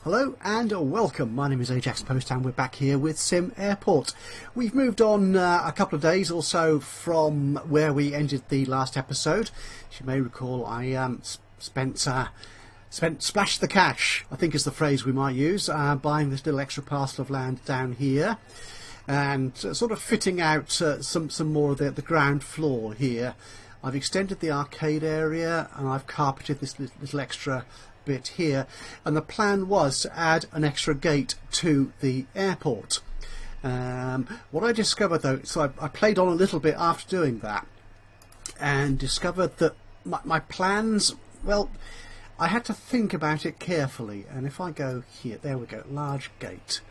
Hello and welcome. My name is Ajaxpost and we're back here with SimAirport. We've moved on a couple of days or so from where we ended the last episode. As you may recall, I splashed the cash, I think is the phrase we might use, buying this little extra parcel of land down here and sort of fitting out some more of the ground floor here. I've extended the arcade area and I've carpeted this little extra bit here, and the plan was to add an extra gate to the airport. What I discovered though, so I played on a little bit after doing that and discovered that my plans, well, I had to think about it carefully. And if I go here, there we go, large gate.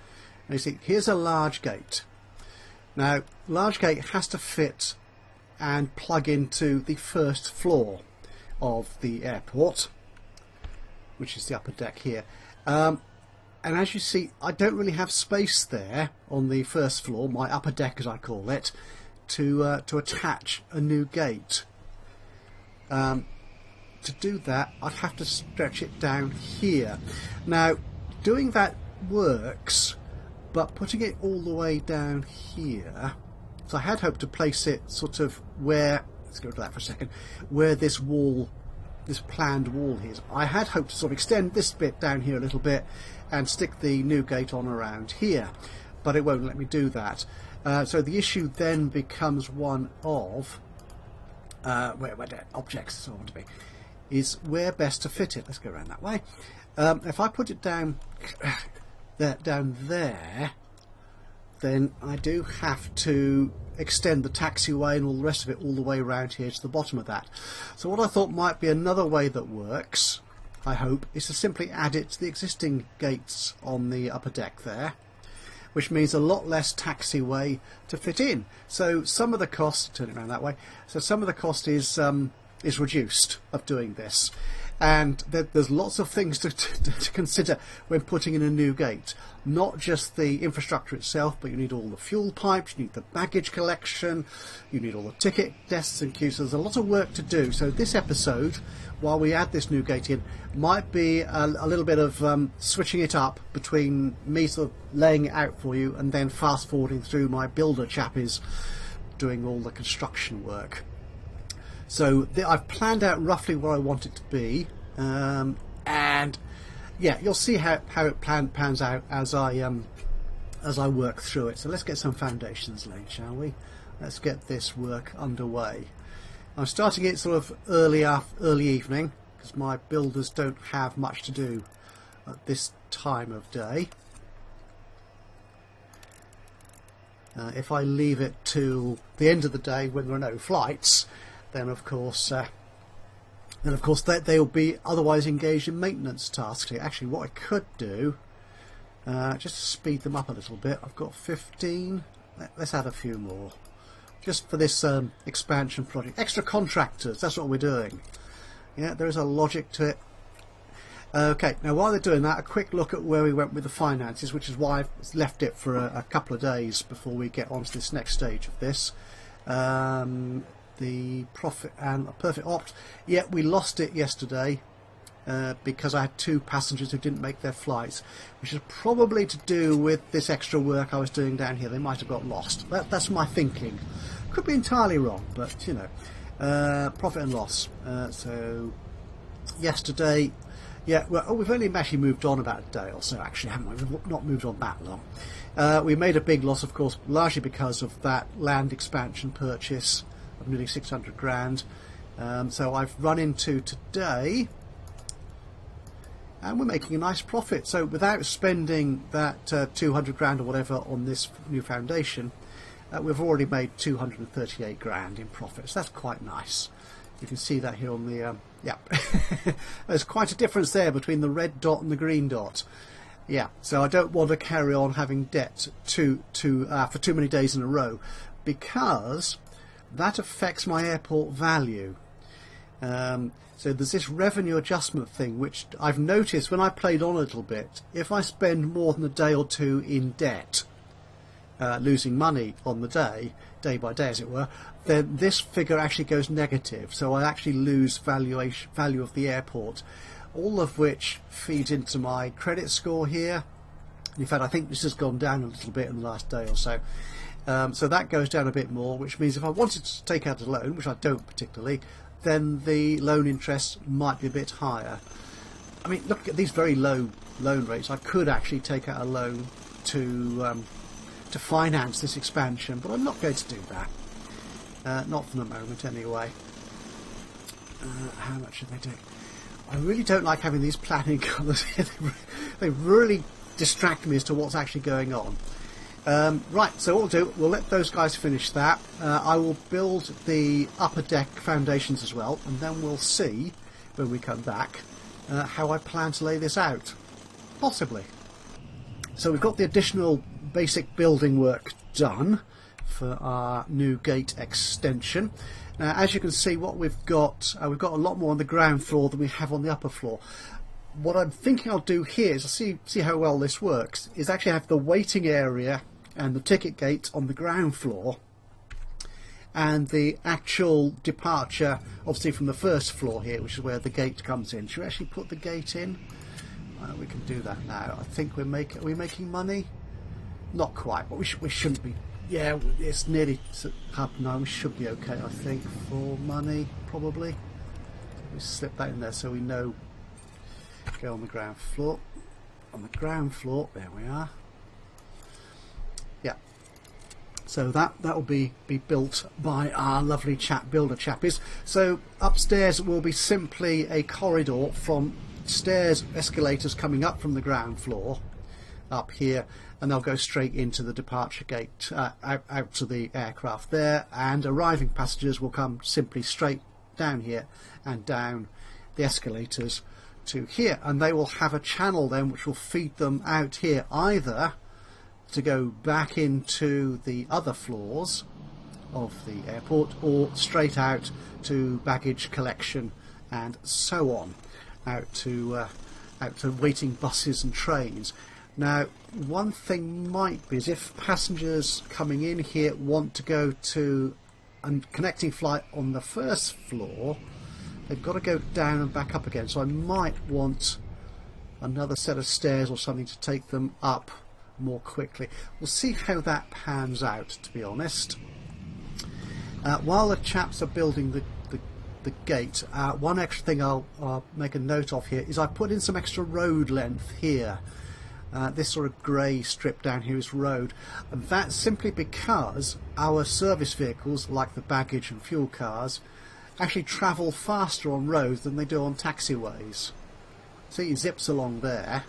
And you see, here's a large gate. Now, large gate has to fit and plug into the first floor of the airport, which is the upper deck here. And as you see, I don't really have space there on the first floor, my upper deck as I call it, to attach a new gate. To do that, I'd have to stretch it down here. Now, doing that works, but putting it all the way down here, so I had hoped to place it sort of where, let's go to that for a second, where this wall, this planned wall here is. I had hoped to sort of extend this bit down here a little bit and stick the new gate on around here, but it won't let me do that. So the issue then becomes one of where the objects I want to be is where best to fit it. Let's go around that way. If I put it down down there, then I do have to extend the taxiway and all the rest of it all the way around here to the bottom of that. So what I thought might be another way that works, I hope, is to simply add it to the existing gates on the upper deck there, which means a lot less taxiway to fit in. So some of the cost, turn it around that way, so some of the cost is reduced of doing this. And there's lots of things to consider when putting in a new gate. Not just the infrastructure itself, but you need all the fuel pipes, you need the baggage collection, you need all the ticket desks and queues. So there's a lot of work to do. So this episode, while we add this new gate in, might be a little bit of switching it up between me sort of laying it out for you and then fast forwarding through my builder chappies doing all the construction work. So I've planned out roughly where I want it to be, and yeah, you'll see how it pans out as I work through it. So let's get some foundations laid, shall we? Let's get this work underway. I'm starting it sort of early evening because my builders don't have much to do at this time of day. If I leave it till the end of the day when there are no flights, then of course they'll be otherwise engaged in maintenance tasks. Actually, what I could do, just to speed them up a little bit, I've got 15. Let's add a few more, just for this expansion project. Extra contractors. That's what we're doing. Yeah, there is a logic to it. Okay, now while they're doing that, a quick look at where we went with the finances, which is why I've left it for a couple of days before we get on to this next stage of this. The profit and a perfect opt. Yeah, we lost it yesterday because I had 2 passengers who didn't make their flights, which is probably to do with this extra work I was doing down here. They might have got lost. That's my thinking. Could be entirely wrong, but you know, profit and loss. So yesterday, yeah, well, we've only actually moved on about a day or so, actually, haven't we? We've not moved on that long. We made a big loss, of course, largely because of that land expansion purchase of nearly 600 grand. So I've run into today, and we're making a nice profit. So without spending that 200 grand or whatever on this new foundation, we've already made 238 grand in profit. So that's quite nice. You can see that here on the yeah. There's quite a difference there between the red dot and the green dot. Yeah, so I don't want to carry on having debt for too many days in a row, because that affects my airport value. So there's this revenue adjustment thing, which I've noticed when I played on a little bit. If I spend more than a day or two in debt, losing money on the day by day as it were, then this figure actually goes negative. So I actually lose value of the airport, all of which feeds into my credit score here. In fact, I think this has gone down a little bit in the last day or so. So that goes down a bit more, which means if I wanted to take out a loan, which I don't particularly, then the loan interest might be a bit higher. I mean, look at these very low loan rates. I could actually take out a loan to finance this expansion, but I'm not going to do that. Not for the moment, anyway. How much are they doing? I really don't like having these planning colours here. They really distract me as to what's actually going on. Right, so what we'll do, we'll let those guys finish that. I will build the upper deck foundations as well, and then we'll see when we come back how I plan to lay this out. Possibly. So we've got the additional basic building work done for our new gate extension. Now, as you can see, what we've got a lot more on the ground floor than we have on the upper floor. What I'm thinking I'll do here is, see how well this works, is actually have the waiting area and the ticket gate on the ground floor, and the actual departure obviously from the first floor here, which is where the gate comes in. Should we actually put the gate in? We can do that now. I think are we making money? Not quite, but we shouldn't be. Yeah, it's nearly up now. We should be okay, I think, for money, probably. We slip that in there so we know. Go on the ground floor. On the ground floor, there we are. Yeah. So that will be built by our lovely builder chappies. So upstairs will be simply a corridor from stairs, escalators coming up from the ground floor up here, and they'll go straight into the departure gate out to the aircraft there, and arriving passengers will come simply straight down here and down the escalators to here, and they will have a channel then which will feed them out here, either to go back into the other floors of the airport or straight out to baggage collection and so on, out to waiting buses and trains. Now, one thing might be is if passengers coming in here want to go to a connecting flight on the first floor, they've got to go down and back up again. So I might want another set of stairs or something to take them up more quickly. We'll see how that pans out, to be honest. While the chaps are building the gate, one extra thing I'll make a note of here is I put in some extra road length here. This sort of grey strip down here is road, and that's simply because our service vehicles, like the baggage and fuel cars, actually travel faster on roads than they do on taxiways. See, he zips along there,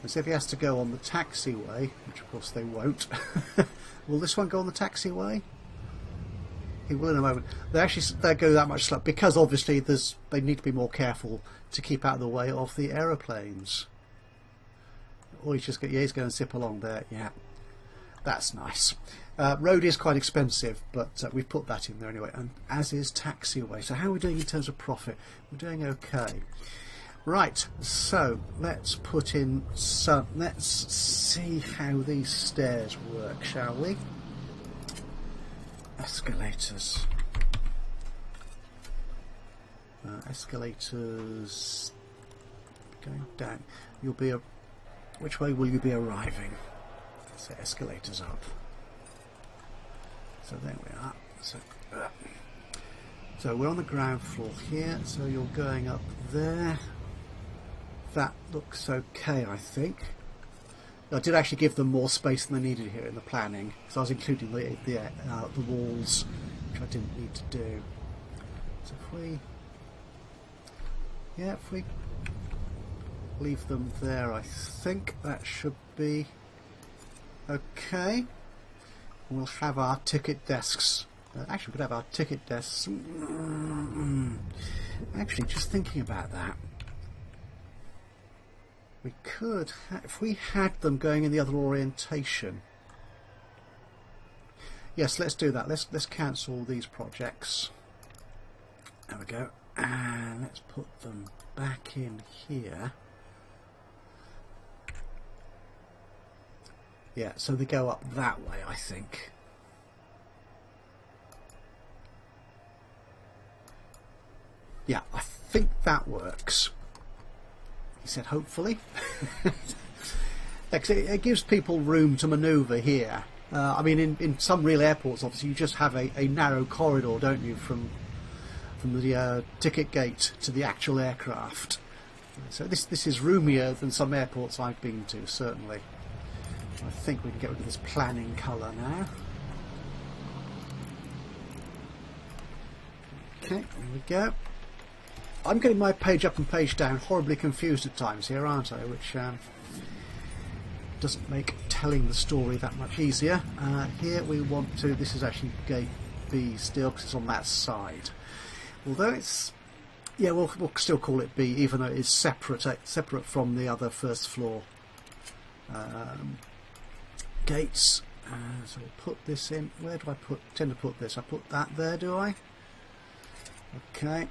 and so if he has to go on the taxiway, which of course they won't, will this one go on the taxiway? He will in a moment. They go that much slower because obviously they need to be more careful to keep out of the way of the aeroplanes. Or he's just he's going to zip along there. Yeah, that's nice. Road is quite expensive, but we've put that in there anyway, and as is taxiway. So how are we doing in terms of profit? We're doing okay. Right, so let's put in some. Let's see how these stairs work, shall we? Escalators. Escalators going down. You'll be a. Which way will you be arriving? So escalators up. So there we are. So we're on the ground floor here. So you're going up there. That looks okay, I think. I did actually give them more space than they needed here in the planning, so I was including the walls, which I didn't need to do. So if we leave them there, I think that should be okay. We'll have our ticket desks. Actually, we could have our ticket desks. Actually, just thinking about that, we could, if we had them going in the other orientation. Yes, let's do that. Let's cancel these projects. There we go. And let's put them back in here. Yeah, so they go up that way, I think. Yeah, I think that works. He said hopefully. It gives people room to manoeuvre here. I mean, in some real airports, obviously, you just have a narrow corridor, don't you, from the ticket gate to the actual aircraft. So this is roomier than some airports I've been to, certainly. I think we can get rid of this planning colour now. Okay, there we go. I'm getting my page up and page down horribly confused at times here, aren't I? Which doesn't make telling the story that much easier. Here we want to... This is actually gate B still, because it's on that side. Although it's... Yeah, we'll still call it B, even though it is separate from the other first floor gates. So we'll put this in. Where do I tend to put this? I put that there, do I? Okay.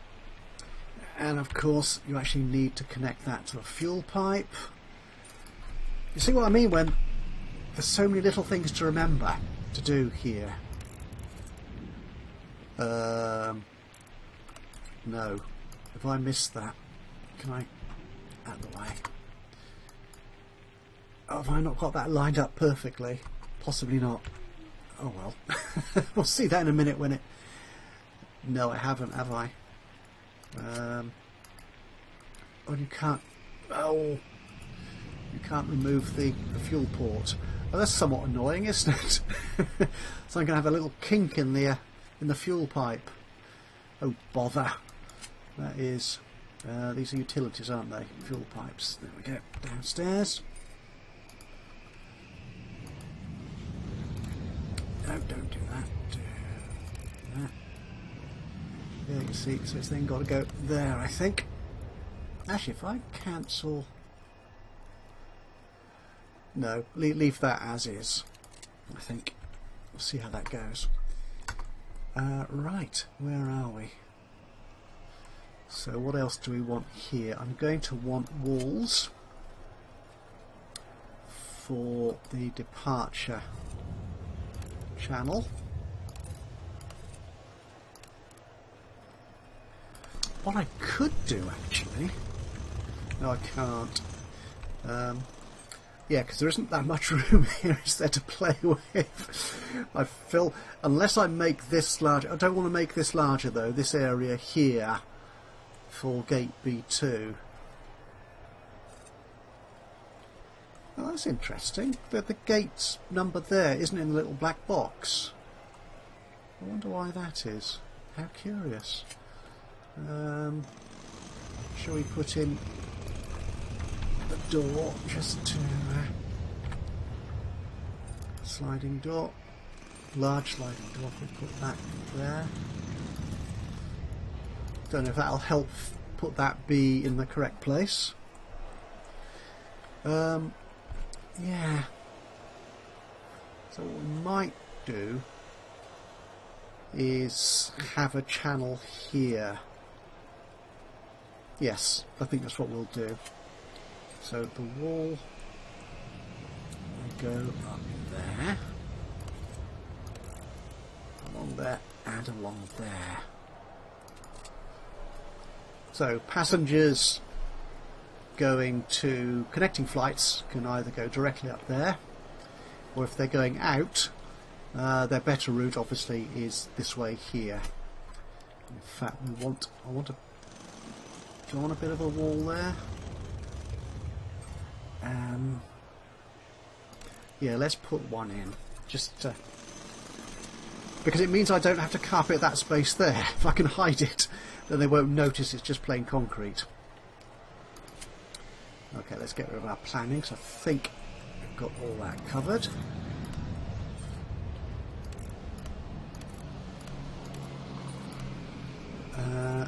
And of course, you actually need to connect that to a fuel pipe. You see what I mean when there's so many little things to remember to do here? No. Have I missed that? Can I... out of the way. Oh, have I not got that lined up perfectly? Possibly not. Oh well. We'll see that in a minute when it... No, I haven't, have I? Oh, you can't... Oh... You can't remove the fuel port. Oh, that's somewhat annoying, isn't it? So I'm going to have a little kink in the fuel pipe. Oh, bother. That is... these are utilities, aren't they? Fuel pipes. There we go. Downstairs. No, don't do that. Do that. There you see, so it's then got to go there, I think. Actually, if I cancel... No, leave that as is, I think. We'll see how that goes. Right, where are we? So what else do we want here? I'm going to want walls for the departure channel. What I could do, actually... No, I can't. Yeah, because there isn't that much room here, is there, to play with? I feel, unless I make this larger... I don't want to make this larger, though, this area here for gate B2. Oh, that's interesting. The gate's number there isn't in the little black box. I wonder why that is. How curious. Shall we put in the door just to... sliding door. Large sliding door. We'll put that there. Don't know if that'll help put that B in the correct place. Yeah. So what we might do is have a channel here. Yes, I think that's what we'll do. So the wall will go up there, along there, and along there. So passengers going to connecting flights can either go directly up there, or if they're going out, their better route obviously is this way here. In fact, do I want a bit of a wall there? Yeah, let's put one in, just because it means I don't have to carpet that space there. If I can hide it, then they won't notice it's just plain concrete. Okay, let's get rid of our planning, so I think we've got all that covered.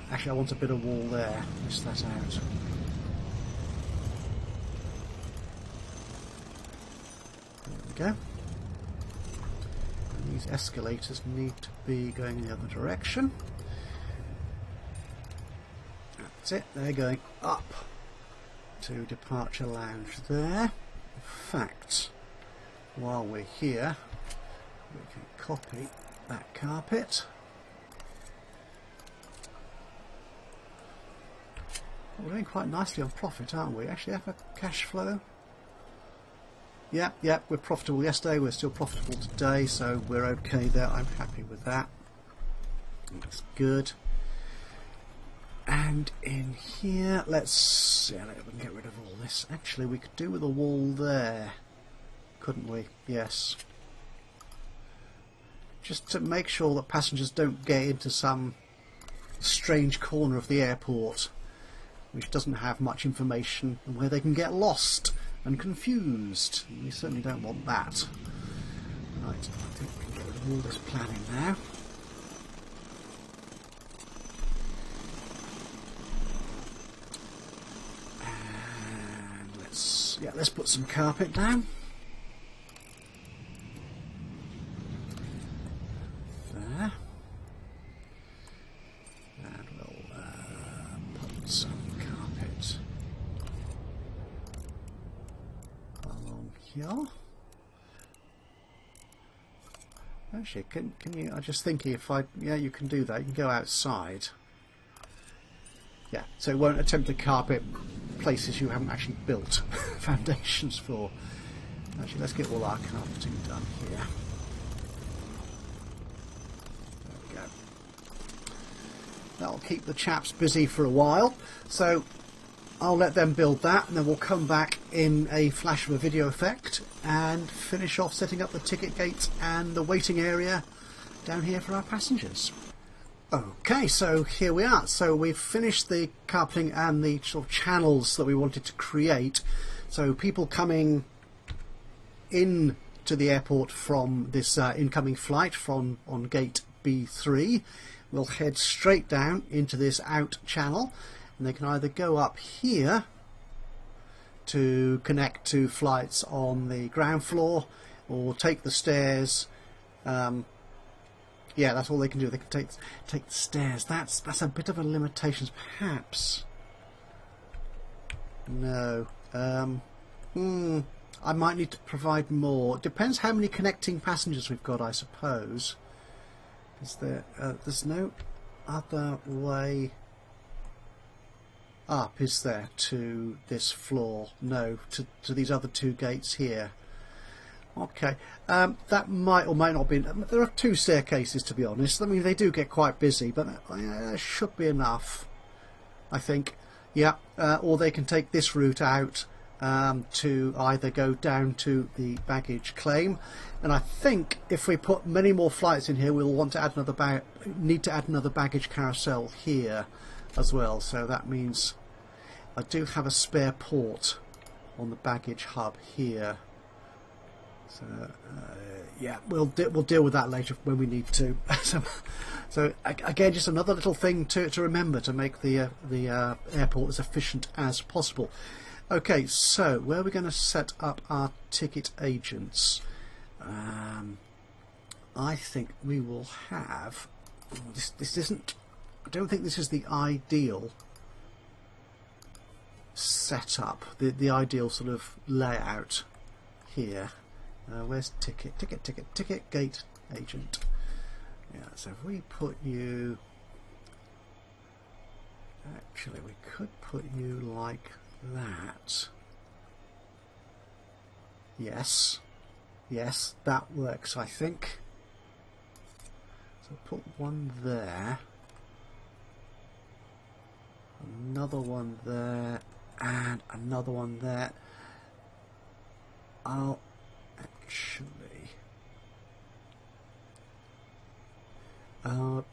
Actually, I want a bit of wall there. Miss that out. There we go. And these escalators need to be going in the other direction. That's it. They're going up to departure lounge there. In fact, while we're here, we can copy that carpet. We're doing quite nicely on profit, aren't we? Actually have a cash flow. Yeah, we're profitable yesterday, we're still profitable today, so we're okay there. I'm happy with that. That's good. And in here, let's we can get rid of all this. Actually, we could do with a wall there, couldn't we? Yes. Just to make sure that passengers don't get into some strange corner of the airport which doesn't have much information and where they can get lost and confused. We certainly don't want that. Right, I think we can get rid of all this planning now. And let's put some carpet down. There. And we'll put some carpet along here. Actually, can you? I'm just thinking if you can do that. You can go outside. Yeah, so it won't attempt to carpet places you haven't actually built foundations for. Actually, let's get all our carpeting done here. There we go. That'll keep the chaps busy for a while. So I'll let them build that, and then we'll come back in a flash of a video effect and finish off setting up the ticket gate and the waiting area down here for our passengers. Okay, so here we are. So we've finished the carpeting and the sort of channels that we wanted to create. So people coming in to the airport from this incoming flight from on gate B3 will head straight down into this out channel, and they can either go up here to connect to flights on the ground floor or take the stairs. Yeah, that's all they can do. They can take the stairs. That's a bit of a limitation, perhaps. No. I might need to provide more. Depends how many connecting passengers we've got, I suppose. Is there? There's no other way up, is there, to this floor? No, to these other two gates here. Okay, that might or might not be. There are two staircases, to be honest. I mean, they do get quite busy, but that should be enough, I think. Yeah, or they can take this route out to either go down to the baggage claim. And I think if we put many more flights in here, we'll want to add need to add another baggage carousel here as well. So that means I do have a spare port on the baggage hub here. So yeah, we'll deal with that later when we need to. So again, just another little thing to remember to make the airport as efficient as possible. Okay, so where are we going to set up our ticket agents? I think we will have. This isn't. I don't think this is the ideal setup. The ideal sort of layout here. Where's ticket gate agent? Yeah, so if we put you, actually we could put you like that. Yes, that works, I think. So put one there, another one there, and another one there. I'll actually,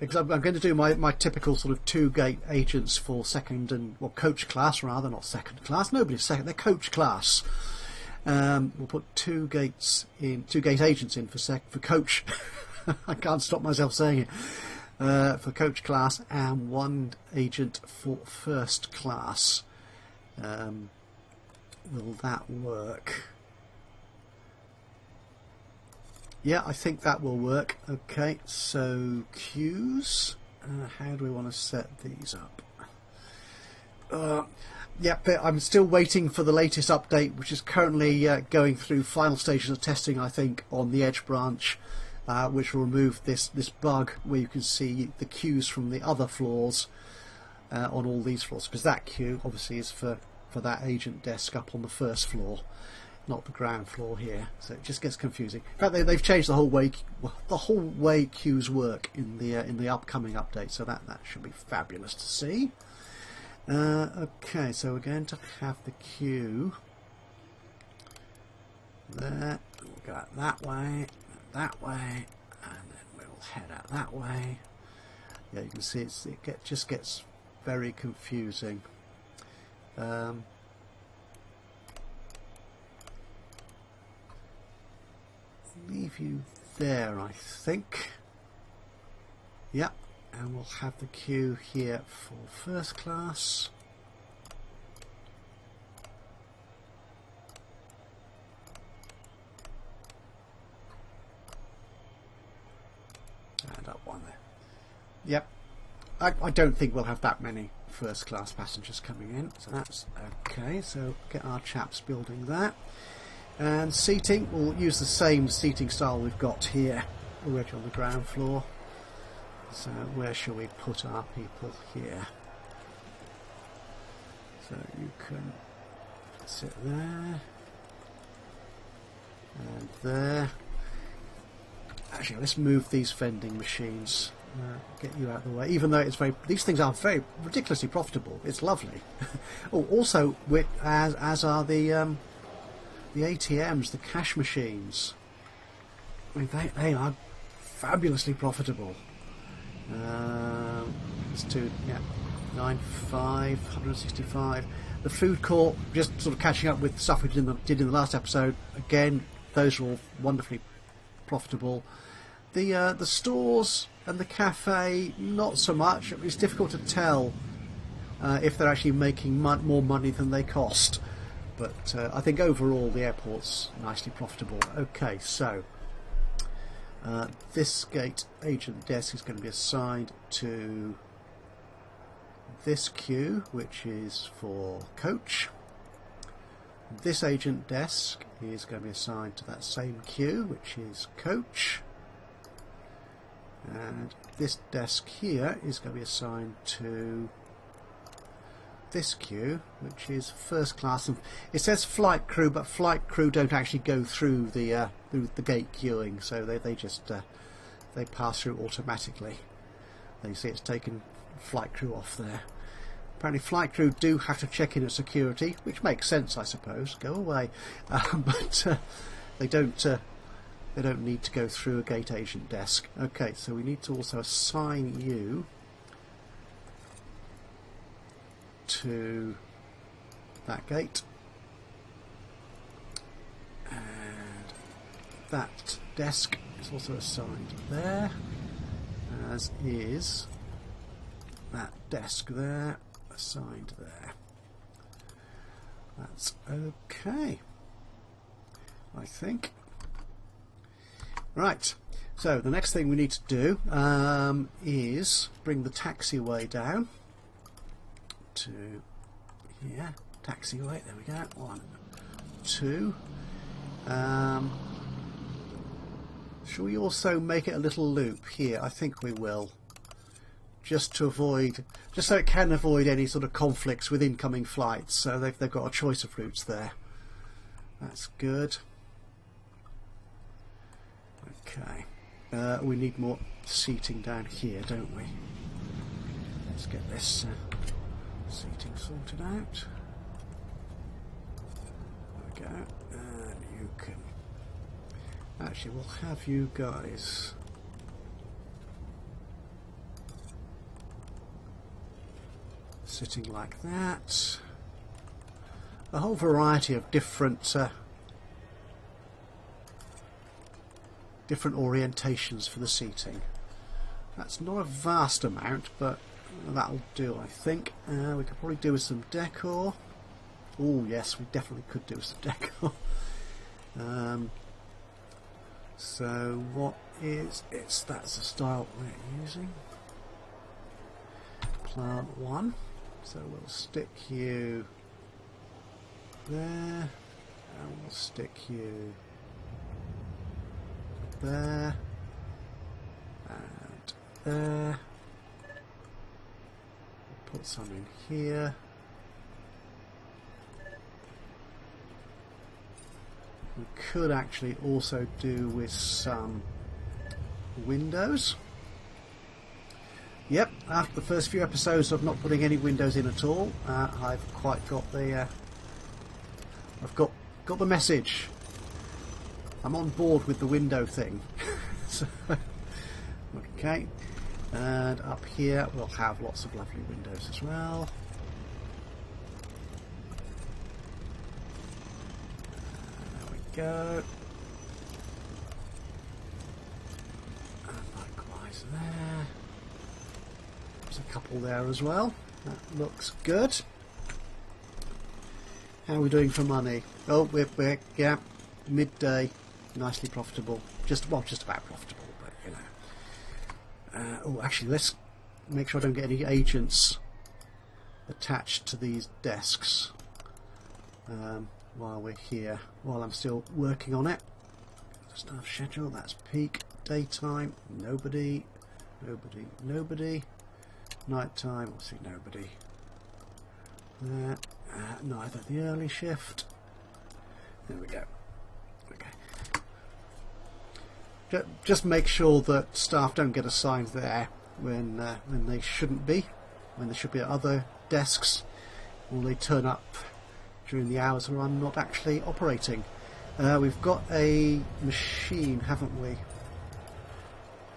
because I'm going to do my typical sort of two gate agents for second and coach class, rather, not second class. Nobody's second; they're coach class. We'll put two gate agents in for coach. I can't stop myself saying it. For coach class, and one agent for first class. Will that work? Yeah, I think that will work. Okay, so queues. How do we want to set these up? Yeah, I'm still waiting for the latest update, which is currently going through final stages of testing, I think, on the Edge branch, which will remove this bug where you can see the queues from the other floors. on all these floors, because that queue obviously is for that agent desk up on the first floor, not the ground floor here. So it just gets confusing. In fact, they've changed the whole way queues work in the upcoming update, so that should be fabulous to see. Okay, so we're going to have the queue there. We'll go out that way, and then we'll head out that way. Yeah, you can see it just gets very confusing. Leave you there, I think. Yep, and we'll have the queue here for first class. And up one there. Yep, I don't think we'll have that many first class passengers coming in, so that's okay. So get our chaps building that. And seating, we'll use the same seating style we've got here already on the ground floor. So where shall we put our people here? So you can sit there and there. Actually, let's move these vending machines. Get you out of the way. Even though these things are very ridiculously profitable. It's lovely. Oh, also, as are the ATMs, the cash machines. I mean, they are fabulously profitable. Let's do 95, 165. The food court, just sort of catching up with stuff we did in the last episode. Again, those are all wonderfully profitable. The stores and the cafe, not so much. It's difficult to tell if they're actually making more money than they cost. But I think overall the airport's nicely profitable. Okay, so this gate agent desk is going to be assigned to this queue, which is for coach. This agent desk is going to be assigned to that same queue, which is coach. And this desk here is going to be assigned to this queue, which is first class. And it says flight crew, but flight crew don't actually go through the gate queuing, so they just they pass through automatically. You see it's taken flight crew off there. Apparently flight crew do have to check in at security, which makes sense, I suppose. Go away, but they don't need to go through a gate agent desk. Okay, so we need to also assign you to that gate, and that desk is also assigned there, as is that desk there, assigned there. That's okay, I think. Right, so the next thing we need to do is bring the taxiway down to here. Taxiway, there we go. 1, 2. Shall we also make it a little loop here? I think we will, just so it can avoid any sort of conflicts with incoming flights. So they've got a choice of routes there. That's good. Okay, we need more seating down here, don't we? Let's get this seating sorted out. There we go. And you can... Actually, we'll have you guys sitting like that. A whole variety of different orientations for the seating. That's not a vast amount, but that'll do, I think. We could probably do with some decor. Oh yes, we definitely could do with some decor. So what is that's the style we're using. Plant 1. So we'll stick you there, and we'll stick you there, and there. put some in here. We could actually also do with some windows. Yep, after the first few episodes of not putting any windows in at all, I've quite got the I've got the message. I'm on board with the window thing. So, okay, and up here we'll have lots of lovely windows as well. There we go. And likewise there. There's a couple there as well. That looks good. How are we doing for money? Oh, we're yeah, midday, nicely profitable. Just about profitable, but you know. Oh, actually, let's make sure I don't get any agents attached to these desks while we're here. While I'm still working on it. Staff schedule. That's peak daytime. Nobody. Night time. We'll see nobody. There. Neither the early shift. There we go. Okay. Just make sure that staff don't get assigned there when they shouldn't be, when they should be at other desks, or they turn up during the hours where I'm not actually operating. We've got a machine, haven't we?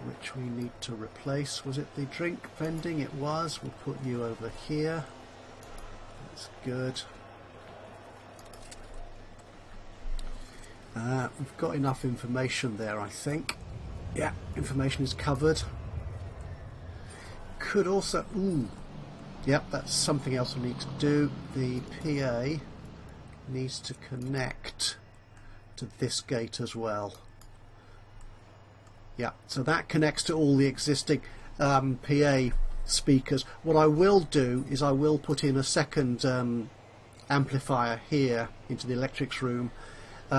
Which we need to replace. Was it the drink vending? It was. We'll put you over here. That's good. We've got enough information there, I think. Yeah, information is covered. Could also... Yep, that's something else we need to do. The PA needs to connect to this gate as well. Yeah, so that connects to all the existing PA speakers. What I will do is I will put in a second amplifier here into the electrics room,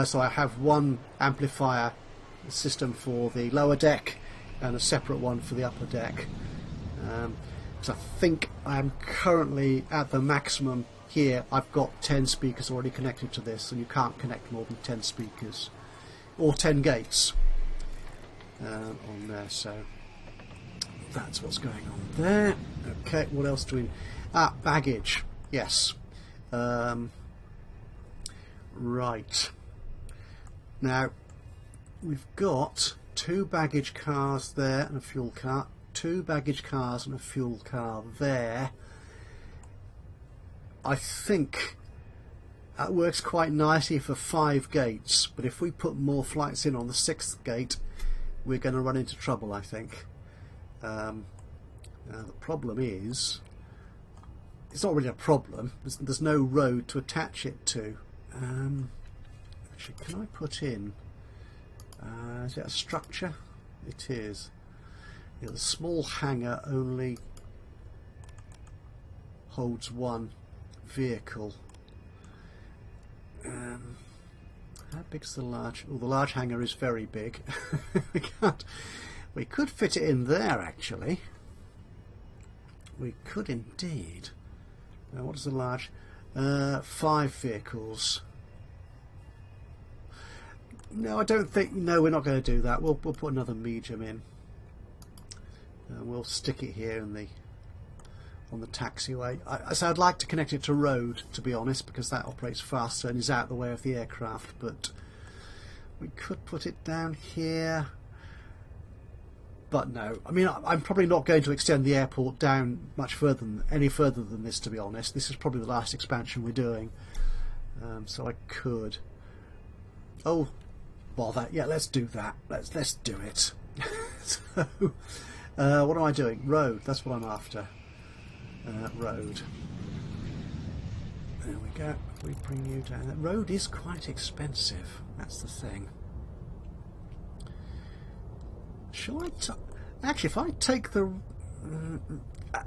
so I have one amplifier system for the lower deck and a separate one for the upper deck, because I think I'm currently at the maximum here. I've got 10 speakers already connected to this, and you can't connect more than 10 speakers or 10 gates on there, so that's what's going on there. Okay, what else do we... baggage. Yes. Right. Now, we've got 2 baggage cars there and a fuel car. 2 baggage cars and a fuel car there. I think that works quite nicely for 5 gates, but if we put more flights in on the 6th gate, we're going to run into trouble, I think. The problem is, it's not really a problem. There's no road to attach it to. Actually, can I put in? Is it a structure? It is. Yeah, the small hangar only holds 1 vehicle. How big's the large? Oh, the large hangar is very big. We could fit it in there, actually. We could indeed. Now, what is the large? 5 vehicles. No, I don't think. No, we're not going to do that. We'll put another medium in. We'll stick it here in on the taxiway. So I'd like to connect it to road, to be honest, because that operates faster and is out of the way of the aircraft. But we could put it down here. But no, I mean, I'm probably not going to extend the airport down much further any further than this, to be honest. This is probably the last expansion we're doing, so I could. Oh, bother! Yeah, let's do that. Let's do it. So, what am I doing? Road. That's what I'm after. Road. There we go. We bring you down. That road is quite expensive. That's the thing. Shall I actually, if I take the...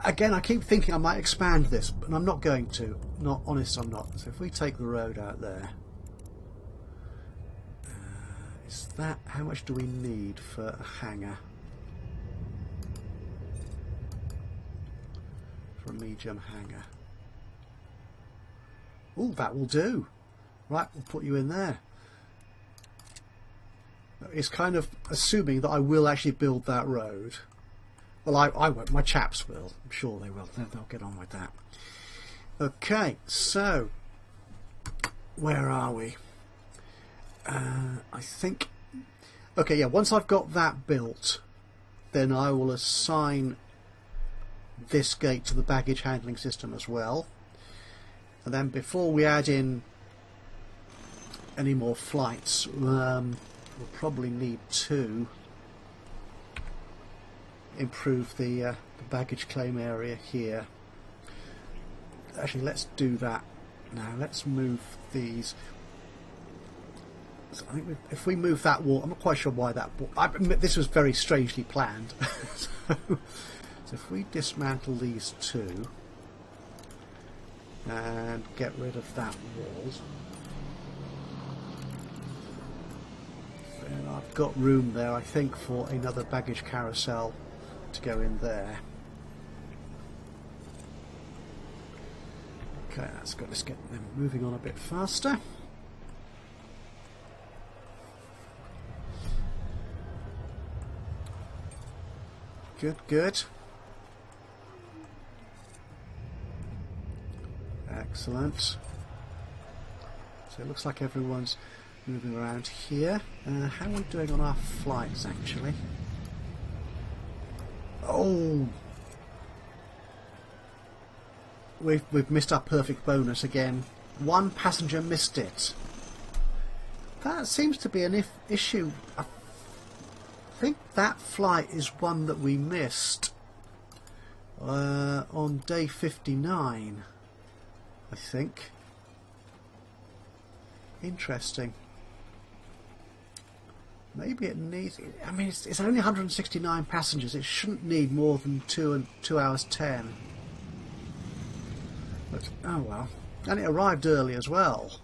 again, I keep thinking I might expand this, but I'm not going to. Not honest, I'm not. So if we take the road out there... is that... How much do we need for a hangar? For a medium medium hangar. Oh, that will do. Right, we'll put you in there. It's kind of assuming that I will actually build that road. Well, I won't. My chaps will. I'm sure they will. They'll get on with that. Okay, so where are we? I think... Okay, yeah, once I've got that built, then I will assign this gate to the baggage handling system as well. And then before we add in any more flights, we'll probably need to improve the baggage claim area here. Actually, let's do that now. Let's move these. So I think if we move that wall, I'm not quite sure why that wall. This was very strangely planned. So if we dismantle these two and get rid of that wall, then I've got room there, I think, for another baggage carousel to go in there. Okay, that's good. Let's get them moving on a bit faster. Good, good. Excellent. So it looks like everyone's moving around here. How are we doing on our flights, actually? Oh! We've missed our perfect bonus again. One passenger missed it. That seems to be an issue. I think that flight is one that we missed on day 59, I think. Interesting. Maybe it needs... I mean, it's only 169 passengers. It shouldn't need more than 2 hours 10. But, oh well. And it arrived early as well.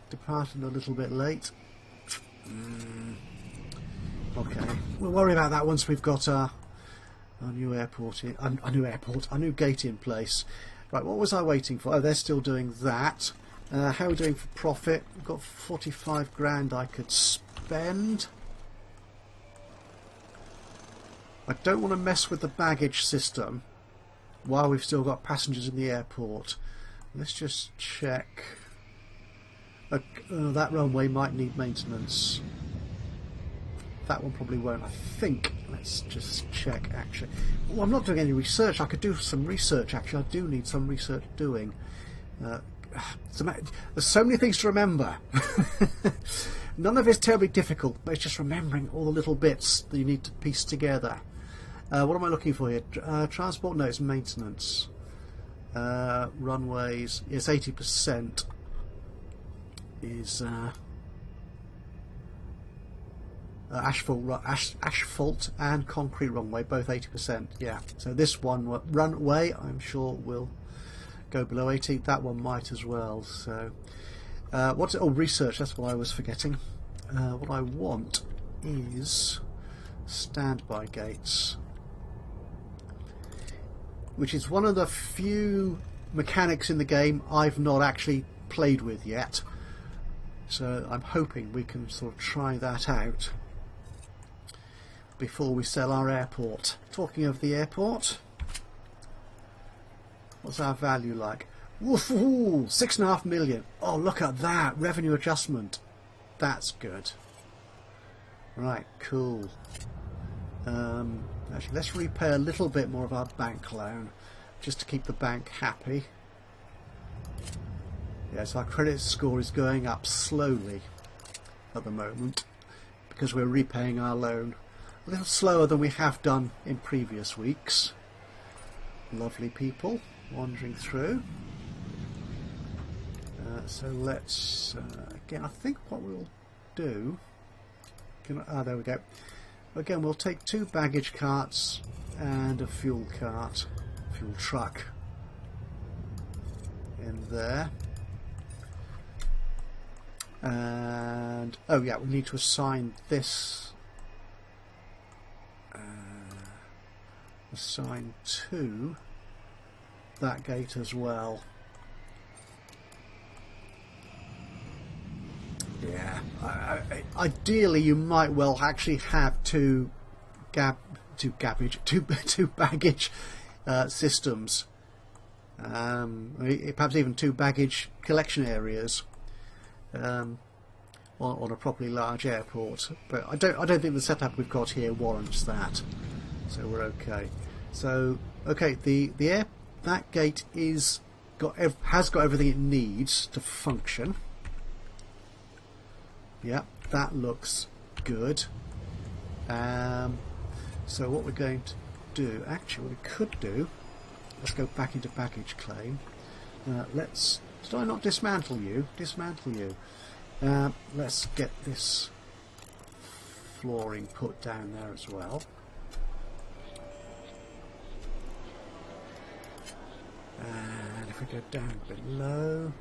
Departed a little bit late. Okay, we'll worry about that once we've got our new airport, our new gate in place. Right, what was I waiting for? Oh, they're still doing that. How are we doing for profit? We've got 45 grand I could spend. I don't want to mess with the baggage system while we've still got passengers in the airport. Let's just check. That runway might need maintenance. That one probably won't, I think. Let's just check, actually. Well, I'm not doing any research. I could do some research, actually. I do need some research doing. There's so many things to remember. None of it's terribly difficult, but it's just remembering all the little bits that you need to piece together. What am I looking for here? Transport? No, it's maintenance. Runways. Yes, 80% is... asphalt and concrete runway, both 80%. Yeah, so this one runway I'm sure will go below 80. That one might as well. So research, that's what I was forgetting. What I want is standby gates, which is one of the few mechanics in the game I've not actually played with yet, so I'm hoping we can sort of try that out before we sell our airport. Talking of the airport, what's our value like? Woohoo! 6.5 million. Oh, look at that revenue adjustment. That's good. Right, cool. Actually, let's repay a little bit more of our bank loan just to keep the bank happy. Yes, our credit score is going up slowly at the moment because we're repaying our loan a little slower than we have done in previous weeks. Lovely people wandering through. So let's again, I think what we'll do, there we go. Again, we'll take 2 baggage carts and a fuel truck in there. And oh yeah, we need to assign this. Assign to that gate as well. Yeah, ideally you might well actually have two baggage systems, perhaps even two baggage collection areas on a properly large airport. But I don't think the setup we've got here warrants that, so we're okay. So okay, that gate has got everything it needs to function. Yeah, that looks good. So what we're going to do, actually what we could do, let's go back into baggage claim. Did I not dismantle you? Dismantle you. Let's get this flooring put down there as well. And if we go down below,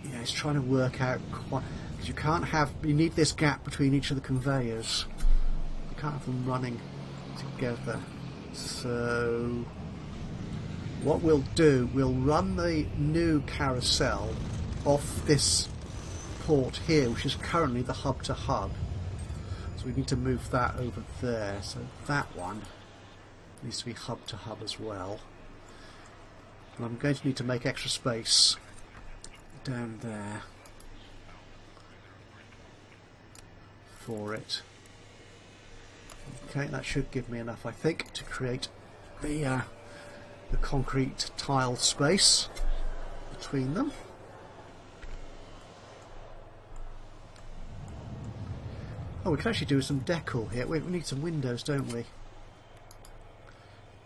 yeah, it's trying to work out quite, because you need this gap between each of the conveyors. You can't have them running together. So what we'll do, we'll run the new carousel off this port here, which is currently the hub to hub. So we need to move that over there. So that one needs to be hub to hub as well. And I'm going to need to make extra space down there for it. Okay, that should give me enough, I think, to create the concrete tile space between them. Oh, we can actually do some decor here. We need some windows, don't we,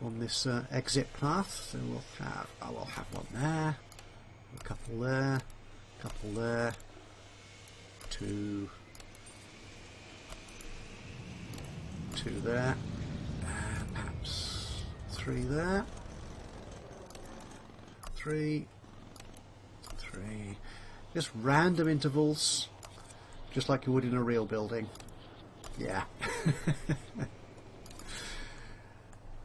on this exit path? So we'll have one there, a couple there, a couple there, two there, and perhaps three there, three, just random intervals, just like you would in a real building. Yeah.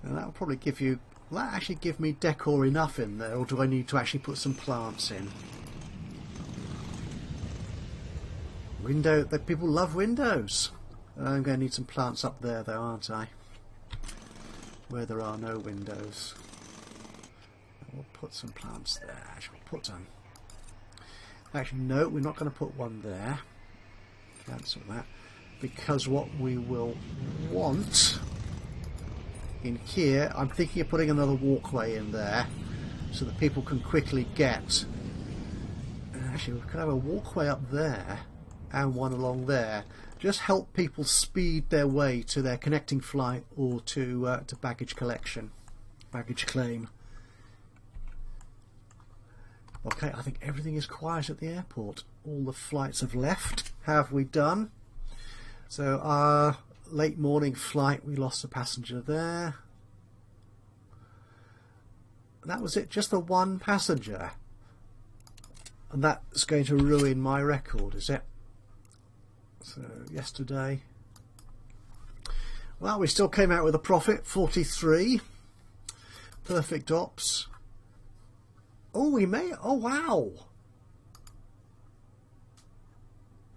And that will probably give you, will that actually give me decor enough in there, or do I need to actually put some plants in? Window, people love windows. I'm going to need some plants up there though, aren't I? Where there are no windows. We'll put some plants there. Actually, we'll put some. Actually, no, we're not going to put one there. Cancel that. Because what we will want in here, I'm thinking of putting another walkway in there so that people can quickly get. Actually, we could have a walkway up there and one along there. Just help people speed their way to their connecting flight or to baggage collection, baggage claim. Okay, I think everything is quiet at the airport. All the flights have left. Have we done? So our late morning flight, we lost a passenger there. That was it, just the one passenger. And that's going to ruin my record, is it? So yesterday, well, we still came out with a profit, 43. Perfect ops. Oh, we may, oh wow.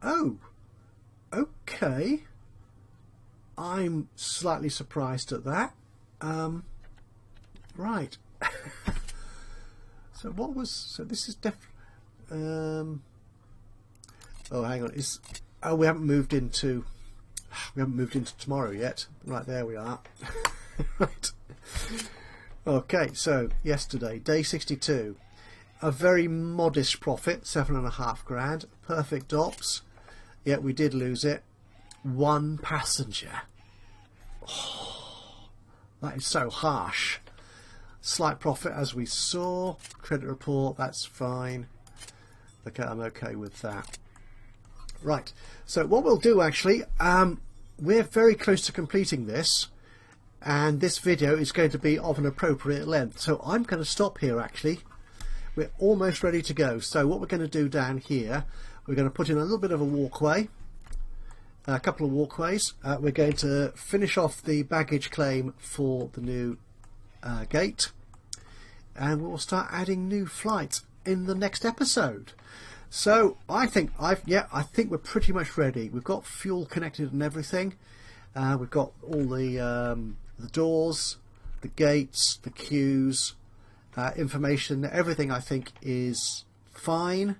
Oh, okay. I'm slightly surprised at that. Right. So what was, so this is oh, hang on, oh, we haven't moved into tomorrow yet. Right, there we are. Right. Okay, so yesterday, day 62, a very modest profit, 7.5 grand, perfect ops, yet we did lose it. One passenger. Oh, that is so harsh. Slight profit as we saw. Credit report, that's fine. Okay, I'm okay with that. Right, so what we'll do actually, we're very close to completing this, and this video is going to be of an appropriate length, so I'm going to stop here actually. We're almost ready to go. So what we're going to do down here, we're going to put in a little bit of a walkway, a couple of walkways. We're going to finish off the baggage claim for the new gate, and we'll start adding new flights in the next episode. So I think we're pretty much ready. We've got fuel connected and everything. We've got all the doors, the gates, the queues, information. Everything I think is fine.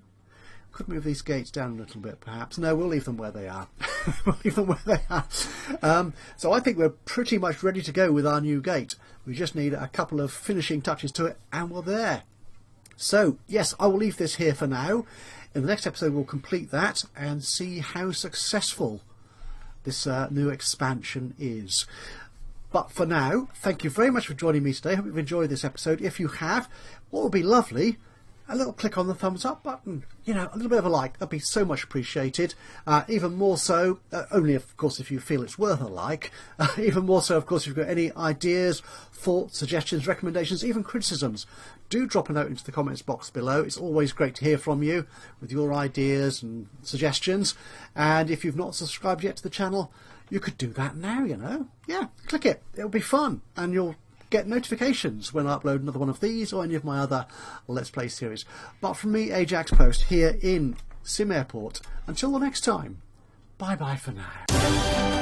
Could move these gates down a little bit, perhaps. No, we'll leave them where they are. We'll leave them where they are. So I think we're pretty much ready to go with our new gate. We just need a couple of finishing touches to it, and we're there. So, yes, I will leave this here for now. In the next episode, we'll complete that and see how successful this new expansion is. But for now, thank you very much for joining me today. I hope you've enjoyed this episode. If you have, what would be lovely, a little click on the thumbs up button, a little bit of a like, that'd be so much appreciated. Even more so, only of course if you feel it's worth a like, even more so of course if you've got any ideas, thoughts, suggestions, recommendations, even criticisms, do drop a note into the comments box below. It's always great to hear from you with your ideas and suggestions. And if you've not subscribed yet to the channel, you could do that now, yeah, click it, it'll be fun, and you'll get notifications when I upload another one of these or any of my other Let's Play series. But from me, Ajaxpost, here in SimAirport, until the next time, bye bye for now.